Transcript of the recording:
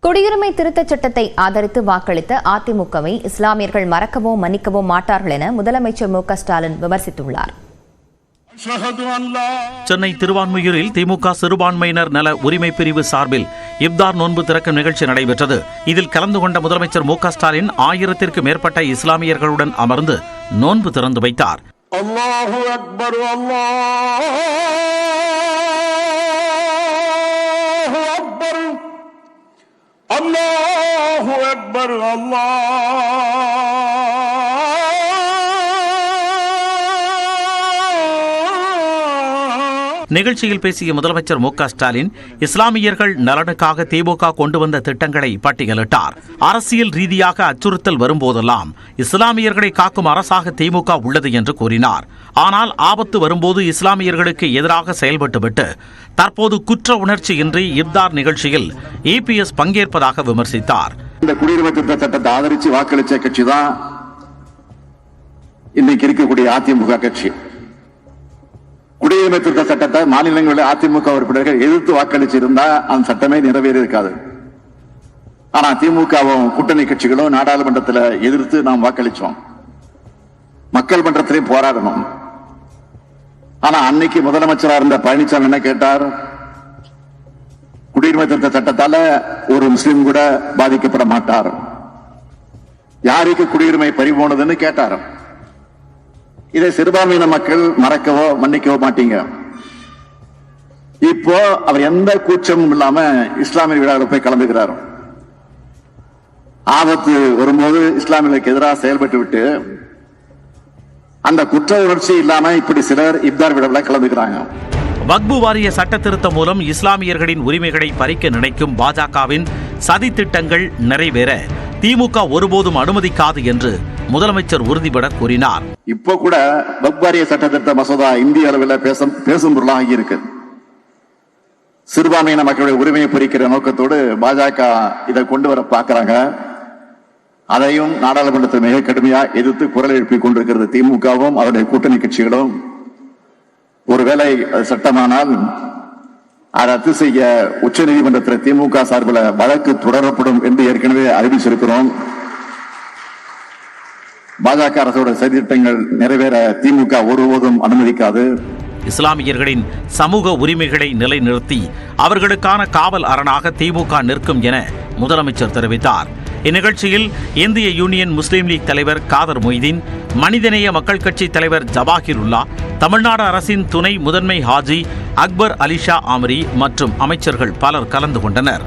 குடியுரிமை திருத்தச் சட்டத்தை ஆதரித்து வாக்களித்த அதிமுகவை இஸ்லாமியர்கள் மறக்கவோ மன்னிக்கவோ மாட்டார்கள் என முதலமைச்சர் மு.க.ஸ்டாலின் விமர்சித்துள்ளார். சென்னை திருவான்மியூரில் திமுக சிறுபான்மையினர் நல உரிமை பிரிவு சார்பில் இப்தார் நோன்பு திறக்கும் நிகழ்ச்சி நடைபெற்றது. இதில் கலந்து கொண்ட முதலமைச்சர் மு.க.ஸ்டாலின் 1000த்திற்கும் மேற்பட்ட இஸ்லாமியர்களுடன் அமர்ந்து நோன்பு திறந்து வைத்தார். அல்லாஹு அக்பர், அல்லாஹு அக்பர், நிகழ்ச்சியில் பேசிய முதலமைச்சர் மு.க.ஸ்டாலின் இஸ்லாமியர்கள் நலனுக்காக திமுக கொண்டு வந்த திட்டங்களை பட்டியலிட்டார். அரசியல் ரீதியாக அச்சுறுத்தல் வரும்போதெல்லாம் இஸ்லாமியர்களை காக்கும் அரசாக திமுக உள்ளது என்று கூறினார். ஆனால் ஆபத்து வரும்போது இஸ்லாமியர்களுக்கு எதிராக செயல்பட்டுவிட்டு தற்போது குற்ற உணர்ச்சியின்றி இப்தார் நிகழ்ச்சியில் இபிஎஸ் பங்கேற்பதாக விமர்சித்தார். இந்த குடியுரிமை திருத்த சட்டத்தை ஆதரித்து வாக்களிச்ச கட்சி தான் இன்னைக்கு இருக்கக்கூடிய அதிமுக கட்சி. குடியுரிமை திருத்த சட்டத்தை மாநிலங்களில் அதிமுக உறுப்பினர்கள் எதிர்த்து வாக்களிச்சிருந்தா அந்த சட்டமே நிறைவேறி இருக்காது. ஆனா திமுகவும் கூட்டணி கட்சிகளும் நாடாளுமன்றத்தில் எதிர்த்து நாம் வாக்களிச்சோம். மக்கள் மன்றத்திலையும் போராடணும். ஆனா அன்னைக்கு முதலமைச்சராக இருந்த பழனிசாமி என்ன கேட்டார்? குடியுரிமை திருத்த சட்டத்தால ஒரு முஸ்லீம் கூட பாதிக்கப்பட மாட்டார், யாருக்கு குடியுரிமை பறிபோனதுன்னு கேட்டார். இதை சிறுபான்மையின மக்கள் மறக்கவோ மன்னிக்கவோ மாட்டீங்க. இப்போ அவர் எந்த கூச்சமும் இல்லாம இஸ்லாமிய விழாவில் போய் கலந்துகிறார். ஆபத்து வரும்போது இஸ்லாமியர்களுக்கு எதிராக செயல்பட்டு விட்டு அந்த குற்ற உணர்ச்சி இல்லாம இப்படி சிலர் இப்தார் விழாவில் கலந்துக்கிறாங்க. வக்பு வாரிய சட்ட திருத்தம் மூலம் இஸ்லாமியர்களின் உரிமைகளை பறிக்க நினைக்கும் பாஜகவின் சதி திட்டங்கள் நிறைவேற திமுக ஒருபோதும் அனுமதிக்காது என்று முதலமைச்சர் உறுதிபட கூறினார். இப்போ கூட வக்பு வாரிய சட்ட திருத்த மசோதா இந்திய அளவில் பேசும் பொருளாக இருக்கு. சிறுபான்மையின மக்களுடைய உரிமையை பறிக்கிற நோக்கத்தோடு பாஜக இதை கொண்டு வர பார்க்கிறாங்க. அதையும் நாடாளுமன்றத்தில் மிக கடுமையா எதிர்த்து குரல் எழுப்பிக் கொண்டிருக்கிறது திமுகவும் அவருடைய கூட்டணி கட்சிகளும். ஒருவேளை சட்டமானால் அதை ரத்து செய்ய உச்சநீதிமன்றத்தில் திமுக சார்பில் வழக்கு தொடரப்படும் என்று ஏற்கனவே அறிவிச்சிருக்கிறோம். பாஜக அரசோட சதித்திட்டங்கள் நிறைவேற திமுக ஒருபோதும் அனுமதிக்காது. இஸ்லாமியர்களின் சமூக உரிமைகளை நிலைநிறுத்தி அவர்களுக்கான காவல் அரணாக திமுக நிற்கும் என முதலமைச்சர் தெரிவித்தார். இந்நிகழ்ச்சியில் இந்திய யூனியன் முஸ்லீம் லீக் தலைவர் காதர் மொய்தீன், மனிதநேய மக்கள் கட்சி தலைவர் ஜவாஹிருல்லா, தமிழ்நாடு அரசின் துணை முதன்மை ஹாஜி அக்பர் அலிஷா ஆமரி மற்றும் அமைச்சர்கள் பலர் கலந்து கொண்டனர்.